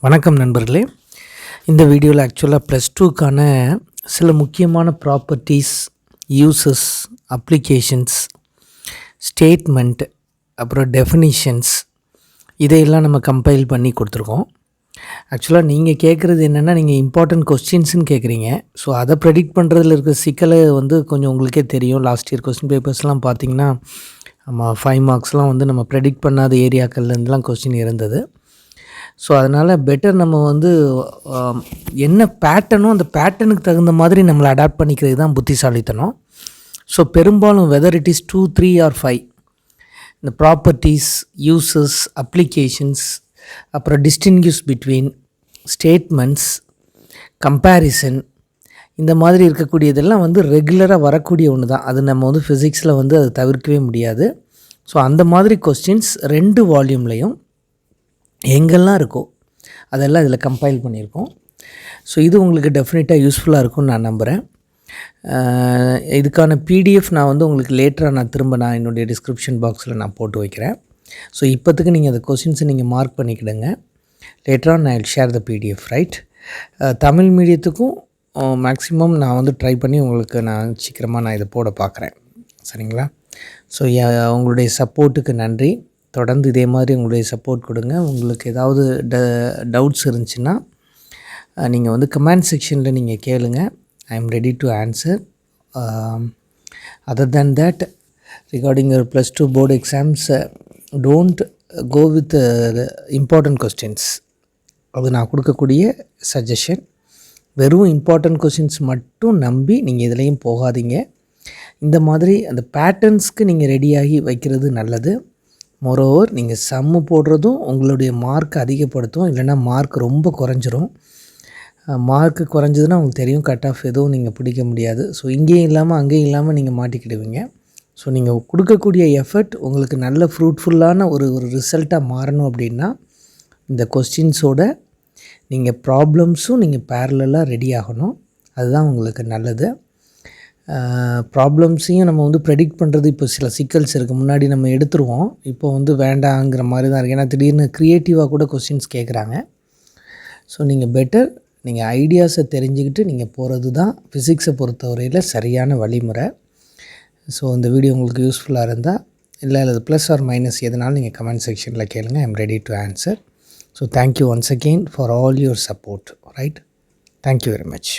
வணக்கம் நண்பர்களே. இந்த வீடியோவில் ஆக்சுவலாக +2க்கான சில முக்கியமான ப்ராப்பர்ட்டிஸ், யூசஸ், அப்ளிகேஷன்ஸ், ஸ்டேட்மெண்ட், அப்புறம் டெஃபினிஷன்ஸ் இதையெல்லாம் நம்ம கம்பைல் பண்ணி கொடுத்துருக்கோம். ஆக்சுவலாக நீங்கள் கேட்குறது என்னென்னா, நீங்கள் இம்பார்ட்டன்ட் கொஸ்டின்ஸ்னு கேட்குறீங்க. ஸோ அதை ப்ரெடிக்ட் பண்ணுறதுல இருக்க சிக்கலை கொஞ்சம் உங்களுக்கே தெரியும். லாஸ்ட் இயர் கொஸ்டின் பேப்பர்ஸ்லாம் பார்த்திங்கன்னா, நம்ம 5 மார்க்ஸ்லாம் நம்ம ப்ரெடிக்ட் பண்ணாத ஏரியாக்கள்லேருந்துலாம் கொஸ்டின் இருந்தது. ஸோ அதனால் பெட்டர் நம்ம என்ன பேட்டர்னோ அந்த பேட்டர்னுக்கு தகுந்த மாதிரி நம்மளை அடாப்ட் பண்ணிக்கிறது தான் புத்திசாலித்தனம். ஸோ பெரும்பாலும் வெதர் இட் இஸ் 2, 3 ஆர் 5 இந்த ப்ராப்பர்ட்டிஸ், யூசஸ், அப்ளிகேஷன்ஸ், அப்புறம் டிஸ்டிங்யூஷ் பிட்வீன், ஸ்டேட்மெண்ட்ஸ், கம்பேரிசன், இந்த மாதிரி இருக்கக்கூடியதெல்லாம் ரெகுலராக வரக்கூடிய ஒன்று தான். அது நம்ம ஃபிசிக்ஸில் அது தவிர்க்கவே முடியாது. ஸோ அந்த மாதிரி கொஸ்டின்ஸ் 2 வால்யூம்லேயும் எங்கெல்லாம் இருக்கோ அதெல்லாம் இதில் கம்பைல் பண்ணியிருக்கோம். ஸோ இது உங்களுக்கு டெஃபினட்டாக யூஸ்ஃபுல்லாக இருக்கும்னு நான் நம்புகிறேன். இதுக்கான பிடிஎஃப் நான் உங்களுக்கு லேட்டராக நான் என்னுடைய டிஸ்கிரிப்ஷன் பாக்ஸில் நான் போட்டு வைக்கிறேன். ஸோ இப்போத்துக்கு நீங்கள் அந்த கொஸ்டின்ஸை நீங்கள் மார்க் பண்ணிக்கிடுங்க. லேட்டராக நான் will share the PDF, right. Tamil மீடியத்துக்கும் மேக்ஸிமம் நான் ட்ரை பண்ணி உங்களுக்கு நான் சீக்கிரமாக நான் இதை போட பார்க்குறேன், சரிங்களா? ஸோ உங்களுடைய சப்போர்ட்டுக்கு நன்றி. தொடர்ந்து இதே மாதிரி உங்களுடைய சப்போர்ட் கொடுங்க. உங்களுக்கு ஏதாவது டவுட்ஸ் இருந்துச்சுன்னா நீங்கள் கமெண்ட் செக்ஷனில் நீங்கள் கேளுங்க. I am ready to answer. Other than that, regarding your +2 board exams, don't go with important questions. அது நான் கொடுக்கக்கூடிய சஜஷன். வெறும் இம்பார்ட்டன்ட் கொஸ்டின்ஸ் மட்டும் நம்பி நீங்கள் இதுலேயும் போகாதீங்க. இந்த மாதிரி அந்த பேட்டர்ன்ஸ்க்கு நீங்கள் ரெடியாகி வைக்கிறது நல்லது. மோரோவர், நீங்கள் சம்மு போடுறதும் உங்களுடைய மார்க் அதிகப்படுத்தும். இல்லைனா மார்க் ரொம்ப குறைஞ்சிரும். மார்க்கு குறைஞ்சதுன்னா உங்களுக்கு தெரியும், கட் ஆஃப் எதுவும் நீங்கள் பிடிக்க முடியாது. ஸோ இங்கேயும் இல்லாமல் அங்கேயும் இல்லாமல் நீங்கள் மாட்டிக்கிடுவீங்க. ஸோ நீங்கள் கொடுக்கக்கூடிய எஃபர்ட் உங்களுக்கு நல்ல ஃப்ரூட்ஃபுல்லான ஒரு ரிசல்ட்டாக மாறணும் அப்படின்னா, இந்த கொஸ்டின்ஸோட நீங்கள் ப்ராப்ளம்ஸும் நீங்கள் பேரலாக ரெடி ஆகணும். அதுதான் உங்களுக்கு நல்லது. ப்ராப்ளம்ஸையும் நம்ம ப்ரெடிக்ட் பண்ணுறது இப்போ சில சிக்கல்ஸ் இருக்குது. முன்னாடி நம்ம எடுத்துருவோம், இப்போ வேண்டாங்கிற மாதிரி தான் இருக்குது. ஏன்னா திடீர்னு க்ரியேட்டிவாக கூட கொஸ்டின்ஸ் கேட்குறாங்க. ஸோ நீங்கள் பெட்டர் நீங்கள் ஐடியாஸை தெரிஞ்சுக்கிட்டு நீங்கள் போகிறது தான் ஃபிசிக்ஸை பொறுத்தவரையில் சரியான வழிமுறை. ஸோ இந்த வீடியோ உங்களுக்கு யூஸ்ஃபுல்லாக இருந்தால், இல்லை அது ப்ளஸ் ஆர் மைனஸ் எதனாலும் நீங்கள் கமெண்ட் செக்ஷனில் கேளுங்க. I am ready to answer. So thank you once again for all your support, right. Thank you very much.